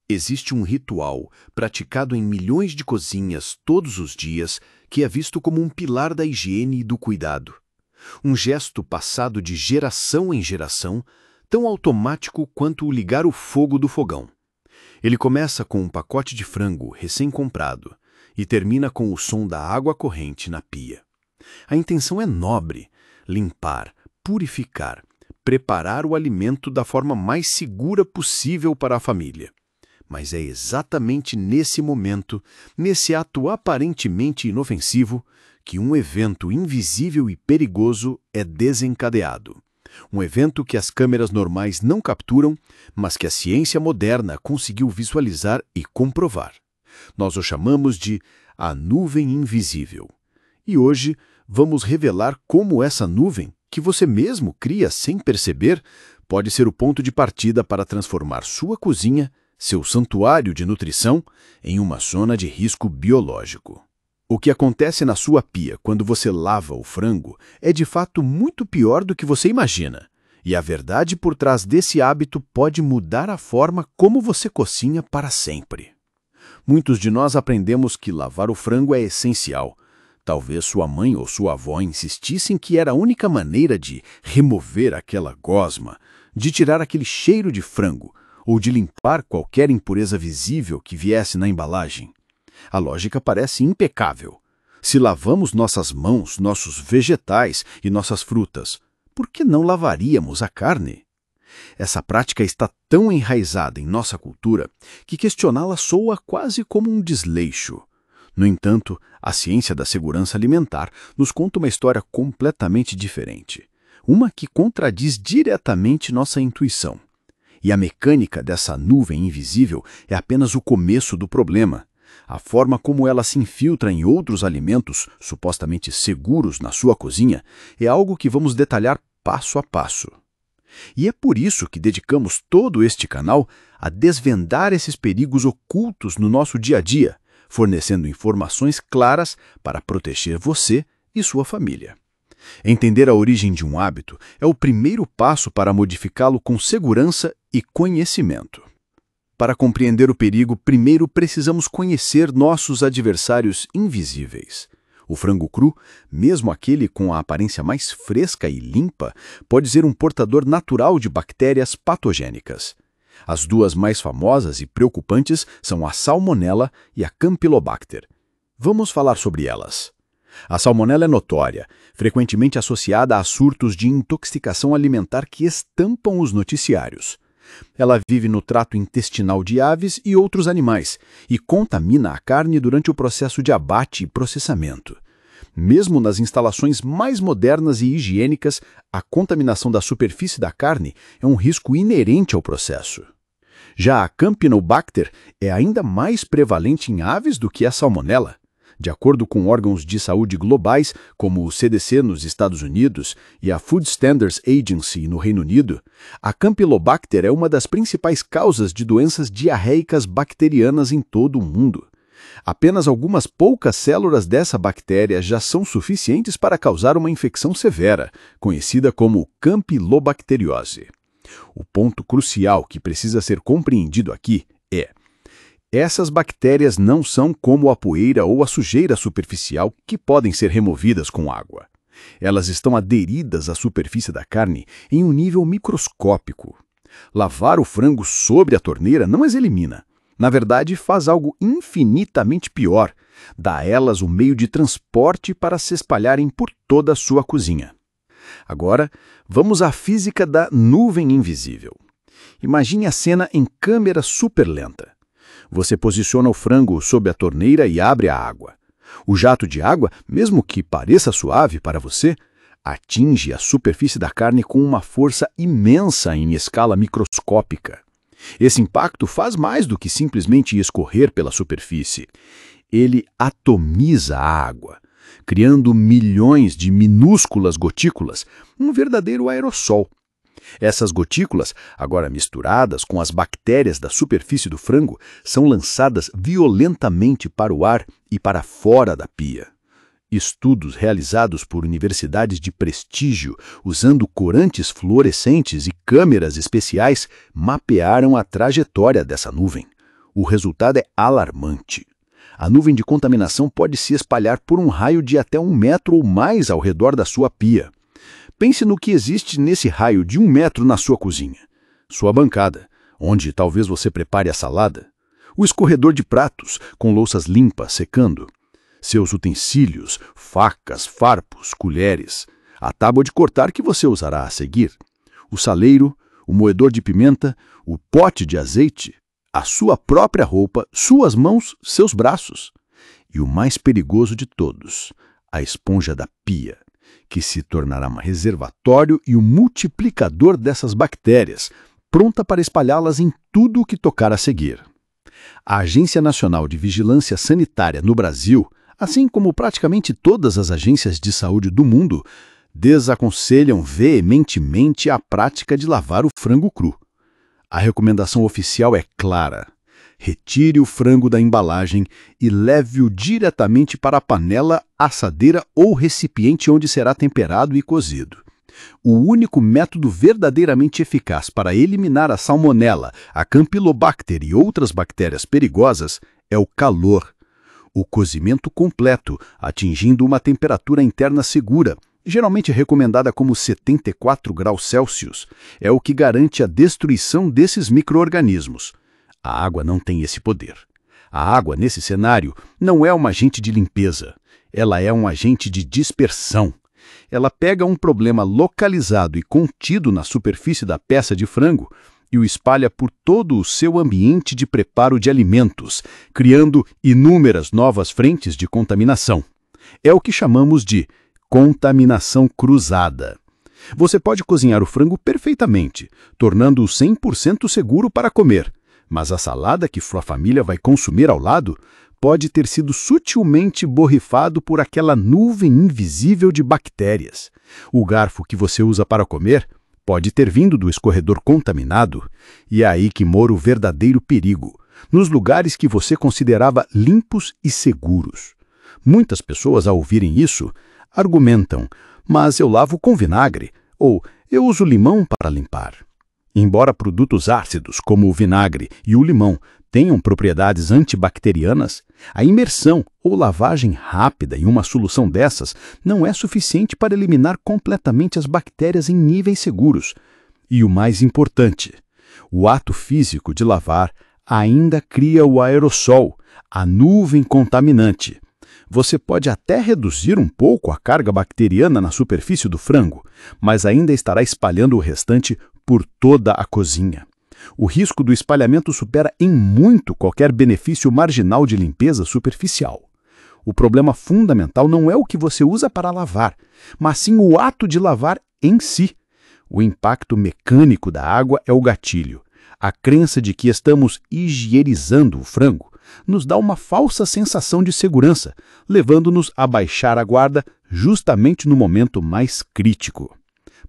Existe um ritual praticado em milhões de cozinhas todos os dias que é visto como um pilar da higiene e do cuidado. Um gesto passado de geração em geração, tão automático quanto o ligar o fogo do fogão. Ele começa com um pacote de frango recém-comprado e termina com o som da água corrente na pia. A intenção é nobre: limpar, purificar, preparar o alimento da forma mais segura possível para a família. Mas é exatamente nesse momento, nesse ato aparentemente inofensivo, que um evento invisível e perigoso é desencadeado. Um evento que as câmeras normais não capturam, mas que a ciência moderna conseguiu visualizar e comprovar. Nós o chamamos de a nuvem invisível. E hoje vamos revelar como essa nuvem, que você mesmo cria sem perceber, pode ser o ponto de partida para transformar sua cozinha, seu santuário de nutrição, em uma zona de risco biológico. O que acontece na sua pia quando você lava o frango é de fato muito pior do que você imagina. E a verdade por trás desse hábito pode mudar a forma como você cozinha para sempre. Muitos de nós aprendemos que lavar o frango é essencial. Talvez sua mãe ou sua avó insistissem que era a única maneira de remover aquela gosma, de tirar aquele cheiro de frango, ou de limpar qualquer impureza visível que viesse na embalagem. A lógica parece impecável. Se lavamos nossas mãos, nossos vegetais e nossas frutas, por que não lavaríamos a carne? Essa prática está tão enraizada em nossa cultura que questioná-la soa quase como um desleixo. No entanto, a ciência da segurança alimentar nos conta uma história completamente diferente. Uma que contradiz diretamente nossa intuição. E a mecânica dessa nuvem invisível é apenas o começo do problema. A forma como ela se infiltra em outros alimentos supostamente seguros na sua cozinha é algo que vamos detalhar passo a passo. E é por isso que dedicamos todo este canal a desvendar esses perigos ocultos no nosso dia a dia, fornecendo informações claras para proteger você e sua família. Entender a origem de um hábito é o primeiro passo para modificá-lo com segurança e conhecimento. Para compreender o perigo, primeiro precisamos conhecer nossos adversários invisíveis. O frango cru, mesmo aquele com a aparência mais fresca e limpa, pode ser um portador natural de bactérias patogênicas. As duas mais famosas e preocupantes são a Salmonella e a Campylobacter. Vamos falar sobre elas. A salmonela é notória, frequentemente associada a surtos de intoxicação alimentar que estampam os noticiários. Ela vive no trato intestinal de aves e outros animais e contamina a carne durante o processo de abate e processamento. Mesmo nas instalações mais modernas e higiênicas, a contaminação da superfície da carne é um risco inerente ao processo. Já a Campylobacter é ainda mais prevalente em aves do que a salmonela. De acordo com órgãos de saúde globais, como o CDC nos Estados Unidos e a Food Standards Agency no Reino Unido, a Campylobacter é uma das principais causas de doenças diarreicas bacterianas em todo o mundo. Apenas algumas poucas células dessa bactéria já são suficientes para causar uma infecção severa, conhecida como campylobacteriose. O ponto crucial que precisa ser compreendido aqui é: essas bactérias não são como a poeira ou a sujeira superficial que podem ser removidas com água. Elas estão aderidas à superfície da carne em um nível microscópico. Lavar o frango sobre a torneira não as elimina. Na verdade, faz algo infinitamente pior. Dá a elas o meio de transporte para se espalharem por toda a sua cozinha. Agora, vamos à física da nuvem invisível. Imagine a cena em câmera super lenta. Você posiciona o frango sob a torneira e abre a água. O jato de água, mesmo que pareça suave para você, atinge a superfície da carne com uma força imensa em escala microscópica. Esse impacto faz mais do que simplesmente escorrer pela superfície. Ele atomiza a água, criando milhões de minúsculas gotículas, um verdadeiro aerossol. Essas gotículas, agora misturadas com as bactérias da superfície do frango, são lançadas violentamente para o ar e para fora da pia. Estudos realizados por universidades de prestígio, usando corantes fluorescentes e câmeras especiais, mapearam a trajetória dessa nuvem. O resultado é alarmante. A nuvem de contaminação pode se espalhar por um raio de até 1 metro ou mais ao redor da sua pia. Pense no que existe nesse raio de 1 metro na sua cozinha. Sua bancada, onde talvez você prepare a salada. O escorredor de pratos, com louças limpas secando. Seus utensílios, facas, farpos, colheres. A tábua de cortar que você usará a seguir. O saleiro, o moedor de pimenta, o pote de azeite, a sua própria roupa, suas mãos, seus braços. E o mais perigoso de todos, a esponja da pia, que se tornará um reservatório e um multiplicador dessas bactérias, pronta para espalhá-las em tudo o que tocar a seguir. A Agência Nacional de Vigilância Sanitária no Brasil, assim como praticamente todas as agências de saúde do mundo, desaconselham veementemente a prática de lavar o frango cru. A recomendação oficial é clara. Retire o frango da embalagem e leve-o diretamente para a panela, assadeira ou recipiente onde será temperado e cozido. O único método verdadeiramente eficaz para eliminar a salmonela, a campylobacter e outras bactérias perigosas é o calor. O cozimento completo, atingindo uma temperatura interna segura, geralmente recomendada como 74 graus Celsius, é o que garante a destruição desses micro-organismos. A água não tem esse poder. A água, nesse cenário, não é um agente de limpeza. Ela é um agente de dispersão. Ela pega um problema localizado e contido na superfície da peça de frango e o espalha por todo o seu ambiente de preparo de alimentos, criando inúmeras novas frentes de contaminação. É o que chamamos de contaminação cruzada. Você pode cozinhar o frango perfeitamente, tornando-o 100% seguro para comer, mas a salada que sua família vai consumir ao lado pode ter sido sutilmente borrifado por aquela nuvem invisível de bactérias. O garfo que você usa para comer pode ter vindo do escorredor contaminado, e é aí que mora o verdadeiro perigo, nos lugares que você considerava limpos e seguros. Muitas pessoas, ao ouvirem isso, argumentam, mas eu lavo com vinagre, ou eu uso limão para limpar. Embora produtos ácidos, como o vinagre e o limão, tenham propriedades antibacterianas, a imersão ou lavagem rápida em uma solução dessas não é suficiente para eliminar completamente as bactérias em níveis seguros. E o mais importante, o ato físico de lavar ainda cria o aerossol, a nuvem contaminante. Você pode até reduzir um pouco a carga bacteriana na superfície do frango, mas ainda estará espalhando o restante por toda a cozinha. O risco do espalhamento supera em muito qualquer benefício marginal de limpeza superficial. O problema fundamental não é o que você usa para lavar, mas sim o ato de lavar em si. O impacto mecânico da água é o gatilho. A crença de que estamos higienizando o frango nos dá uma falsa sensação de segurança, levando-nos a baixar a guarda justamente no momento mais crítico.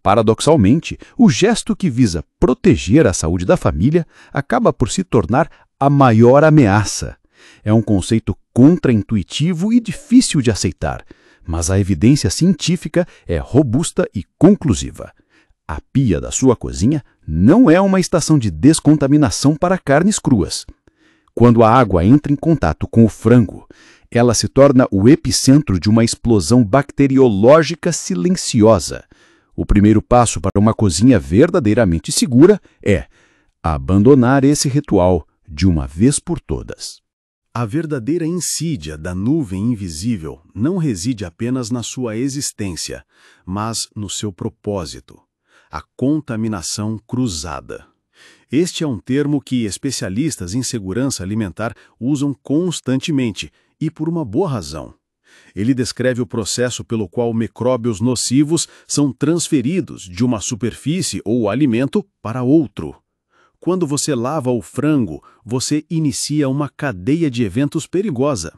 Paradoxalmente, o gesto que visa proteger a saúde da família acaba por se tornar a maior ameaça. É um conceito contraintuitivo e difícil de aceitar, mas a evidência científica é robusta e conclusiva. A pia da sua cozinha não é uma estação de descontaminação para carnes cruas. Quando a água entra em contato com o frango, ela se torna o epicentro de uma explosão bacteriológica silenciosa. O primeiro passo para uma cozinha verdadeiramente segura é abandonar esse ritual de uma vez por todas. A verdadeira insídia da nuvem invisível não reside apenas na sua existência, mas no seu propósito: a contaminação cruzada. Este é um termo que especialistas em segurança alimentar usam constantemente, e por uma boa razão. Ele descreve o processo pelo qual micróbios nocivos são transferidos de uma superfície ou alimento para outro. Quando você lava o frango, você inicia uma cadeia de eventos perigosa.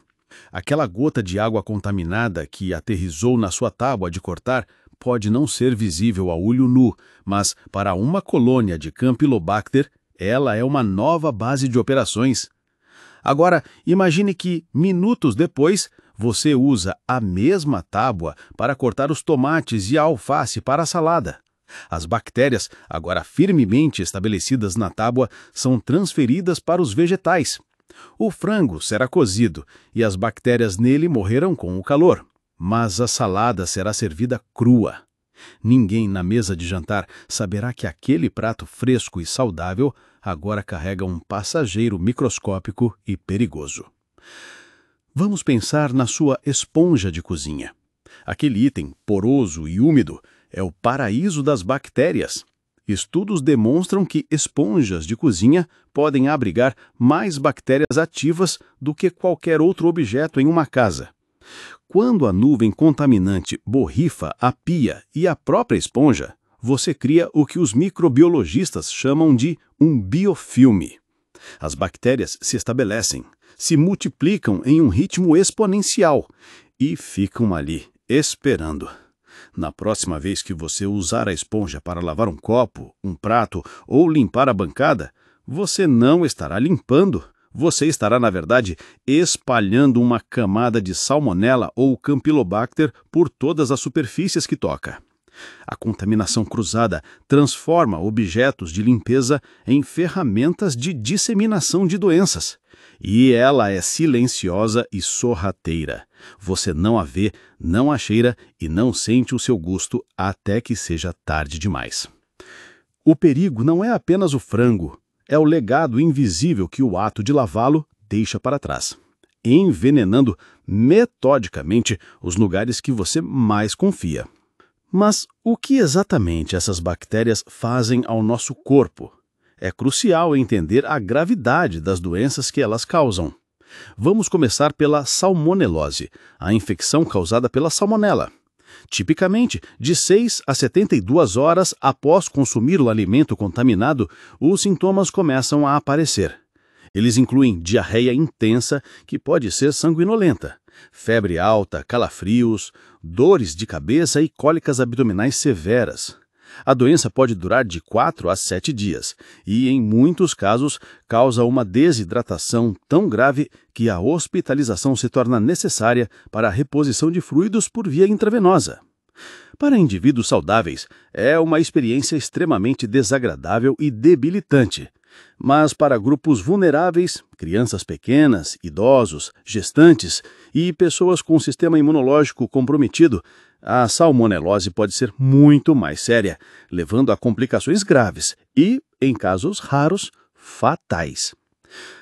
Aquela gota de água contaminada que aterrissou na sua tábua de cortar pode não ser visível a olho nu, mas para uma colônia de Campylobacter, ela é uma nova base de operações. Agora, imagine que, minutos depois, você usa a mesma tábua para cortar os tomates e a alface para a salada. As bactérias, agora firmemente estabelecidas na tábua, são transferidas para os vegetais. O frango será cozido e as bactérias nele morrerão com o calor, mas a salada será servida crua. Ninguém na mesa de jantar saberá que aquele prato fresco e saudável agora carrega um passageiro microscópico e perigoso. Vamos pensar na sua esponja de cozinha. Aquele item poroso e úmido é o paraíso das bactérias. Estudos demonstram que esponjas de cozinha podem abrigar mais bactérias ativas do que qualquer outro objeto em uma casa. Quando a nuvem contaminante borrifa a pia e a própria esponja, você cria o que os microbiologistas chamam de um biofilme. As bactérias se estabelecem, se multiplicam em um ritmo exponencial e ficam ali, esperando. Na próxima vez que você usar a esponja para lavar um copo, um prato ou limpar a bancada, você não estará limpando. Você estará, na verdade, espalhando uma camada de salmonela ou campylobacter por todas as superfícies que toca. A contaminação cruzada transforma objetos de limpeza em ferramentas de disseminação de doenças. E ela é silenciosa e sorrateira. Você não a vê, não a cheira e não sente o seu gosto até que seja tarde demais. O perigo não é apenas o frango. É o legado invisível que o ato de lavá-lo deixa para trás, envenenando metodicamente os lugares que você mais confia. Mas o que exatamente essas bactérias fazem ao nosso corpo? É crucial entender a gravidade das doenças que elas causam. Vamos começar pela salmonelose, a infecção causada pela salmonela. Tipicamente, de 6 a 72 horas após consumir o alimento contaminado, os sintomas começam a aparecer. Eles incluem diarreia intensa, que pode ser sanguinolenta, febre alta, calafrios, dores de cabeça e cólicas abdominais severas. A doença pode durar de 4 a 7 dias e, em muitos casos, causa uma desidratação tão grave que a hospitalização se torna necessária para a reposição de fluidos por via intravenosa. Para indivíduos saudáveis, é uma experiência extremamente desagradável e debilitante. Mas para grupos vulneráveis, crianças pequenas, idosos, gestantes e pessoas com sistema imunológico comprometido, a salmonelose pode ser muito mais séria, levando a complicações graves e, em casos raros, fatais.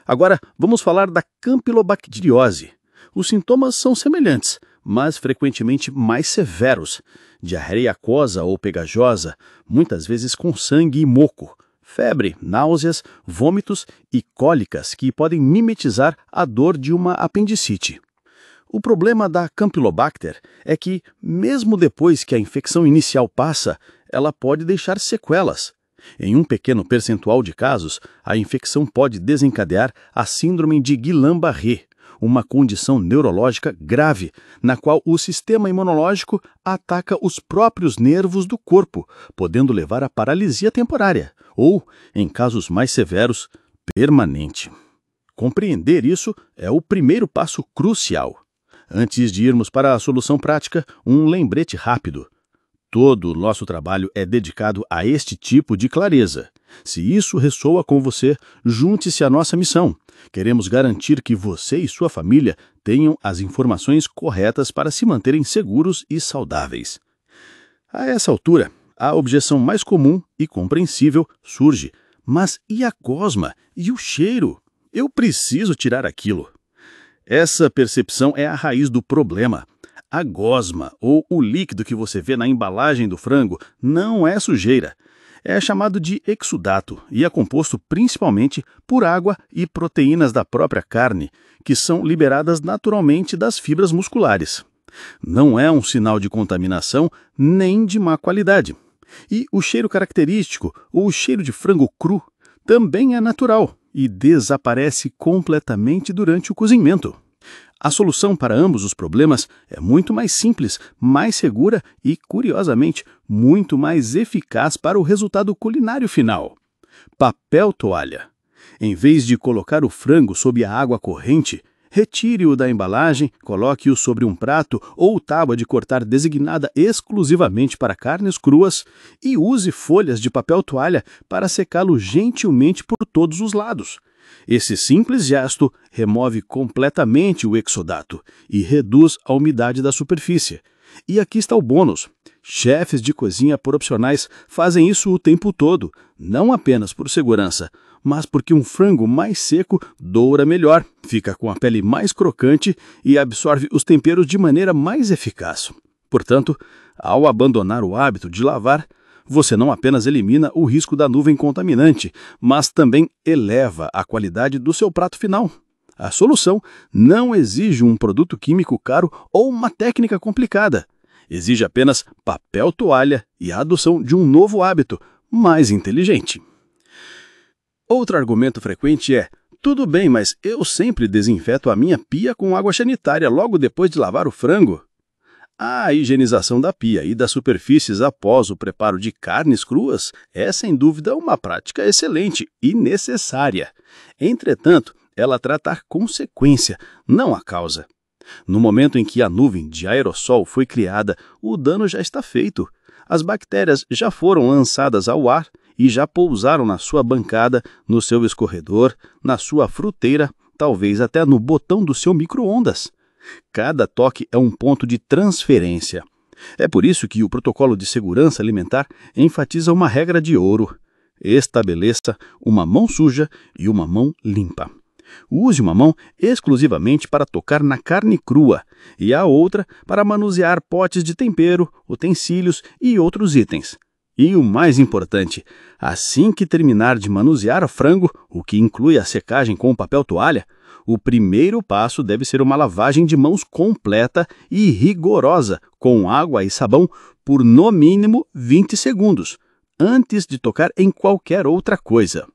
Agora, vamos falar da campylobacteriose. Os sintomas são semelhantes, mas frequentemente mais severos. Diarreia aquosa ou pegajosa, muitas vezes com sangue e moco. Febre, náuseas, vômitos e cólicas que podem mimetizar a dor de uma apendicite. O problema da Campylobacter é que, mesmo depois que a infecção inicial passa, ela pode deixar sequelas. Em um pequeno percentual de casos, a infecção pode desencadear a síndrome de Guillain-Barré, uma condição neurológica grave, na qual o sistema imunológico ataca os próprios nervos do corpo, podendo levar à paralisia temporária, ou, em casos mais severos, permanente. Compreender isso é o primeiro passo crucial. Antes de irmos para a solução prática, um lembrete rápido. Todo o nosso trabalho é dedicado a este tipo de clareza. Se isso ressoa com você, junte-se à nossa missão. Queremos garantir que você e sua família tenham as informações corretas para se manterem seguros e saudáveis. A essa altura, a objeção mais comum e compreensível surge. Mas e a gosma? E o cheiro? Eu preciso tirar aquilo. Essa percepção é a raiz do problema. A gosma, ou o líquido que você vê na embalagem do frango, não é sujeira. É chamado de exudato e é composto principalmente por água e proteínas da própria carne, que são liberadas naturalmente das fibras musculares. Não é um sinal de contaminação nem de má qualidade. E o cheiro característico, ou o cheiro de frango cru, também é natural e desaparece completamente durante o cozimento. A solução para ambos os problemas é muito mais simples, mais segura e, curiosamente, muito mais eficaz para o resultado culinário final. Papel toalha. Em vez de colocar o frango sob a água corrente, retire-o da embalagem, coloque-o sobre um prato ou tábua de cortar designada exclusivamente para carnes cruas e use folhas de papel toalha para secá-lo gentilmente por todos os lados. Esse simples gesto remove completamente o exodato e reduz a umidade da superfície. E aqui está o bônus. Chefes de cozinha profissionais fazem isso o tempo todo, não apenas por segurança, mas porque um frango mais seco doura melhor, fica com a pele mais crocante e absorve os temperos de maneira mais eficaz. Portanto, ao abandonar o hábito de lavar, você não apenas elimina o risco da nuvem contaminante, mas também eleva a qualidade do seu prato final. A solução não exige um produto químico caro ou uma técnica complicada. Exige apenas papel toalha e a adoção de um novo hábito, mais inteligente. Outro argumento frequente é: tudo bem, mas eu sempre desinfeto a minha pia com água sanitária logo depois de lavar o frango. A higienização da pia e das superfícies após o preparo de carnes cruas é, sem dúvida, uma prática excelente e necessária. Entretanto, ela trata a consequência, não a causa. No momento em que a nuvem de aerossol foi criada, o dano já está feito. As bactérias já foram lançadas ao ar e já pousaram na sua bancada, no seu escorredor, na sua fruteira, talvez até no botão do seu micro-ondas. Cada toque é um ponto de transferência. É por isso que o Protocolo de Segurança Alimentar enfatiza uma regra de ouro: estabeleça uma mão suja e uma mão limpa. Use uma mão exclusivamente para tocar na carne crua e a outra para manusear potes de tempero, utensílios e outros itens. E o mais importante, assim que terminar de manusear o frango, o que inclui a secagem com papel toalha, o primeiro passo deve ser uma lavagem de mãos completa e rigorosa com água e sabão por no mínimo 20 segundos, antes de tocar em qualquer outra coisa.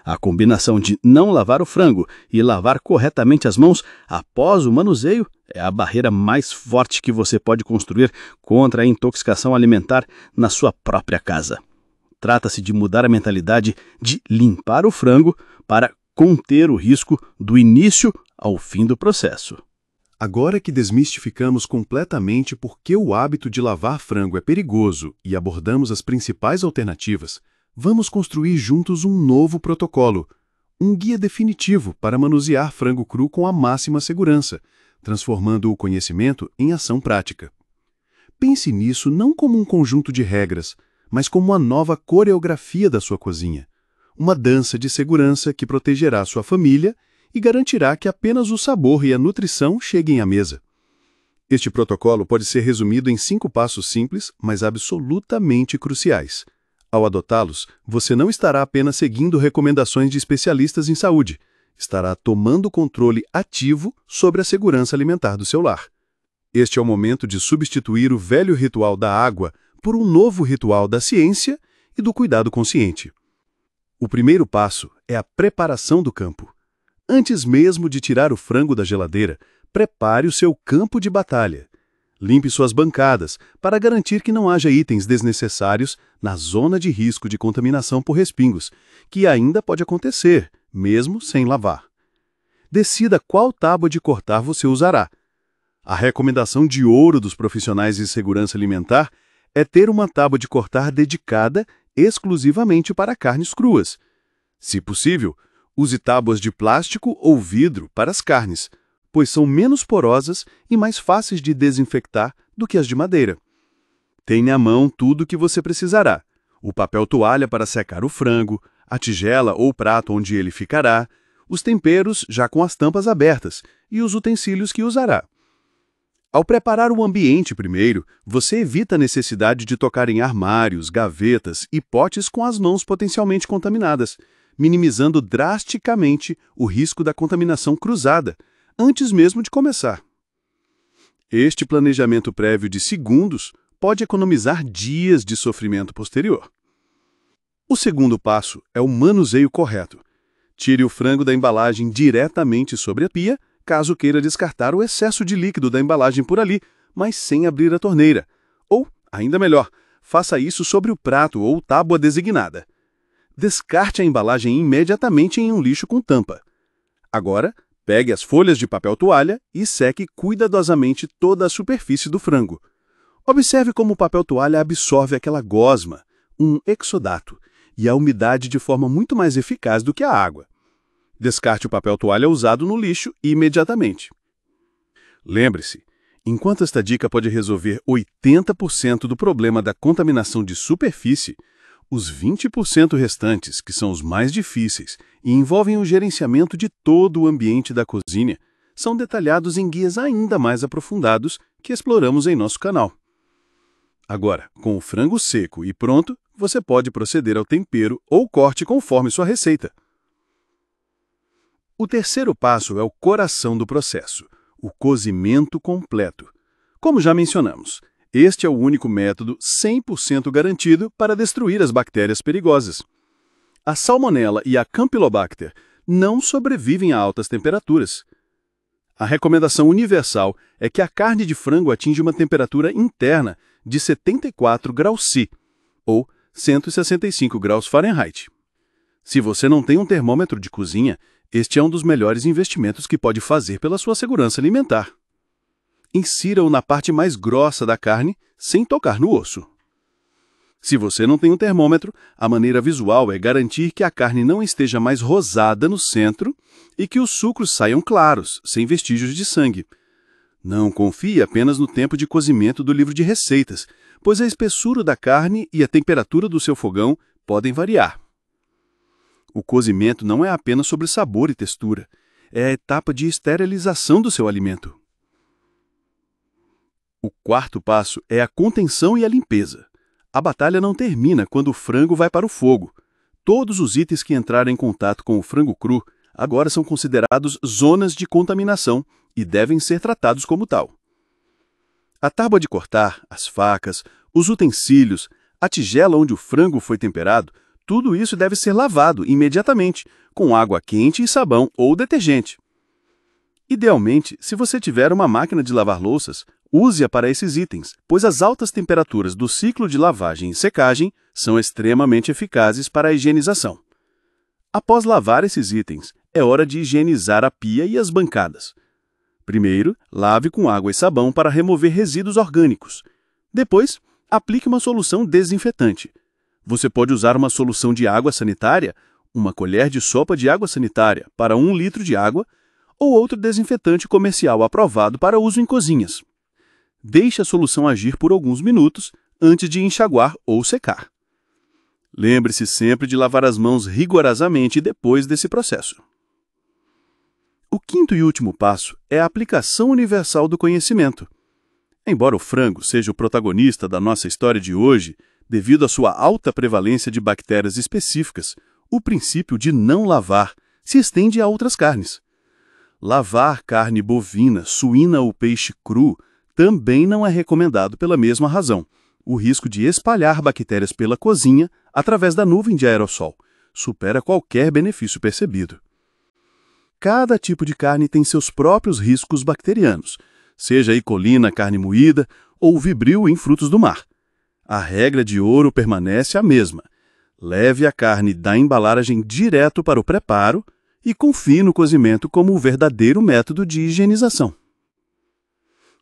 A combinação de não lavar o frango e lavar corretamente as mãos após o manuseio é a barreira mais forte que você pode construir contra a intoxicação alimentar na sua própria casa. Trata-se de mudar a mentalidade de limpar o frango para conter o risco do início ao fim do processo. Agora que desmistificamos completamente por que o hábito de lavar frango é perigoso e abordamos as principais alternativas, vamos construir juntos um novo protocolo, um guia definitivo para manusear frango cru com a máxima segurança, transformando o conhecimento em ação prática. Pense nisso não como um conjunto de regras, mas como uma nova coreografia da sua cozinha, uma dança de segurança que protegerá sua família e garantirá que apenas o sabor e a nutrição cheguem à mesa. Este protocolo pode ser resumido em 5 passos simples, mas absolutamente cruciais. Ao adotá-los, você não estará apenas seguindo recomendações de especialistas em saúde, estará tomando controle ativo sobre a segurança alimentar do seu lar. Este é o momento de substituir o velho ritual da água por um novo ritual da ciência e do cuidado consciente. O primeiro passo é a preparação do campo. Antes mesmo de tirar o frango da geladeira, prepare o seu campo de batalha. Limpe suas bancadas para garantir que não haja itens desnecessários na zona de risco de contaminação por respingos, que ainda pode acontecer, mesmo sem lavar. Decida qual tábua de cortar você usará. A recomendação de ouro dos profissionais de segurança alimentar é ter uma tábua de cortar dedicada exclusivamente para carnes cruas. Se possível, use tábuas de plástico ou vidro para as carnes, pois são menos porosas e mais fáceis de desinfectar do que as de madeira. Tenha à mão tudo o que você precisará: o papel toalha para secar o frango, a tigela ou prato onde ele ficará, os temperos já com as tampas abertas e os utensílios que usará. Ao preparar o ambiente primeiro, você evita a necessidade de tocar em armários, gavetas e potes com as mãos potencialmente contaminadas, minimizando drasticamente o risco da contaminação cruzada, antes mesmo de começar. Este planejamento prévio de segundos pode economizar dias de sofrimento posterior. O segundo passo é o manuseio correto. Tire o frango da embalagem diretamente sobre a pia, caso queira descartar o excesso de líquido da embalagem por ali, mas sem abrir a torneira. Ou, ainda melhor, faça isso sobre o prato ou tábua designada. Descarte a embalagem imediatamente em um lixo com tampa. Agora, pegue as folhas de papel toalha e seque cuidadosamente toda a superfície do frango. Observe como o papel toalha absorve aquela gosma, um exodato, e a umidade de forma muito mais eficaz do que a água. Descarte o papel toalha usado no lixo imediatamente. Lembre-se, enquanto esta dica pode resolver 80% do problema da contaminação de superfície, os 20% restantes, que são os mais difíceis e envolvem o gerenciamento de todo o ambiente da cozinha, são detalhados em guias ainda mais aprofundados que exploramos em nosso canal. Agora, com o frango seco e pronto, você pode proceder ao tempero ou corte conforme sua receita. O terceiro passo é o coração do processo, o cozimento completo. Como já mencionamos, este é o único método 100% garantido para destruir as bactérias perigosas. A Salmonella e a Campylobacter não sobrevivem a altas temperaturas. A recomendação universal é que a carne de frango atinja uma temperatura interna de 74 graus C, ou 165 graus Fahrenheit. Se você não tem um termômetro de cozinha, este é um dos melhores investimentos que pode fazer pela sua segurança alimentar. Insira-o na parte mais grossa da carne, sem tocar no osso. Se você não tem um termômetro, a maneira visual é garantir que a carne não esteja mais rosada no centro e que os sucos saiam claros, sem vestígios de sangue. Não confie apenas no tempo de cozimento do livro de receitas, pois a espessura da carne e a temperatura do seu fogão podem variar. O cozimento não é apenas sobre sabor e textura, é a etapa de esterilização do seu alimento. O quarto passo é a contenção e a limpeza. A batalha não termina quando o frango vai para o fogo. Todos os itens que entrarem em contato com o frango cru agora são considerados zonas de contaminação e devem ser tratados como tal. A tábua de cortar, as facas, os utensílios, a tigela onde o frango foi temperado, tudo isso deve ser lavado imediatamente, com água quente e sabão ou detergente. Idealmente, se você tiver uma máquina de lavar louças, use-a para esses itens, pois as altas temperaturas do ciclo de lavagem e secagem são extremamente eficazes para a higienização. Após lavar esses itens, é hora de higienizar a pia e as bancadas. Primeiro, lave com água e sabão para remover resíduos orgânicos. Depois, aplique uma solução desinfetante. Você pode usar uma solução de água sanitária, uma colher de sopa de água sanitária para 1 litro de água, ou outro desinfetante comercial aprovado para uso em cozinhas. Deixe a solução agir por alguns minutos antes de enxaguar ou secar. Lembre-se sempre de lavar as mãos rigorosamente depois desse processo. O quinto e último passo é a aplicação universal do conhecimento. Embora o frango seja o protagonista da nossa história de hoje, devido à sua alta prevalência de bactérias específicas, o princípio de não lavar se estende a outras carnes. Lavar carne bovina, suína ou peixe cru também não é recomendado pela mesma razão. O risco de espalhar bactérias pela cozinha através da nuvem de aerossol supera qualquer benefício percebido. Cada tipo de carne tem seus próprios riscos bacterianos, seja E. coli na carne moída ou Vibrio em frutos do mar. A regra de ouro permanece a mesma. Leve a carne da embalagem direto para o preparo e confie no cozimento como o verdadeiro método de higienização.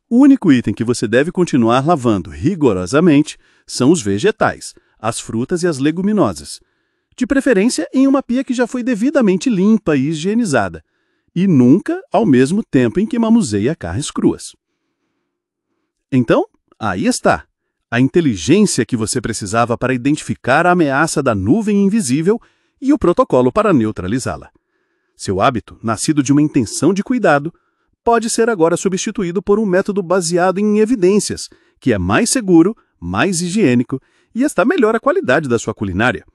O único item que você deve continuar lavando rigorosamente são os vegetais, as frutas e as leguminosas, de preferência em uma pia que já foi devidamente limpa e higienizada, e nunca ao mesmo tempo em que manuseia carnes cruas. Então, aí está, a inteligência que você precisava para identificar a ameaça da nuvem invisível e o protocolo para neutralizá-la. Seu hábito, nascido de uma intenção de cuidado, pode ser agora substituído por um método baseado em evidências, que é mais seguro, mais higiênico e está melhor a qualidade da sua culinária.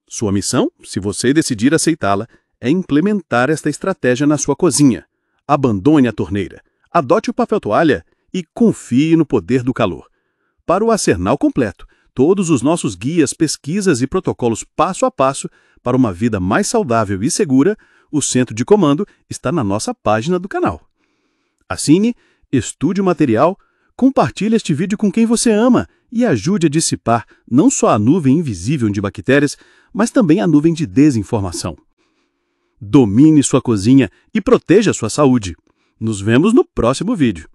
Sua missão, se você decidir aceitá-la, é implementar esta estratégia na sua cozinha. Abandone a torneira, adote o papel toalha e confie no poder do calor. Para o arsenal completo, todos os nossos guias, pesquisas e protocolos passo a passo para uma vida mais saudável e segura, o centro de comando está na nossa página do canal. Assine, estude o material, compartilhe este vídeo com quem você ama e ajude a dissipar não só a nuvem invisível de bactérias, mas também a nuvem de desinformação. Domine sua cozinha e proteja sua saúde. Nos vemos no próximo vídeo.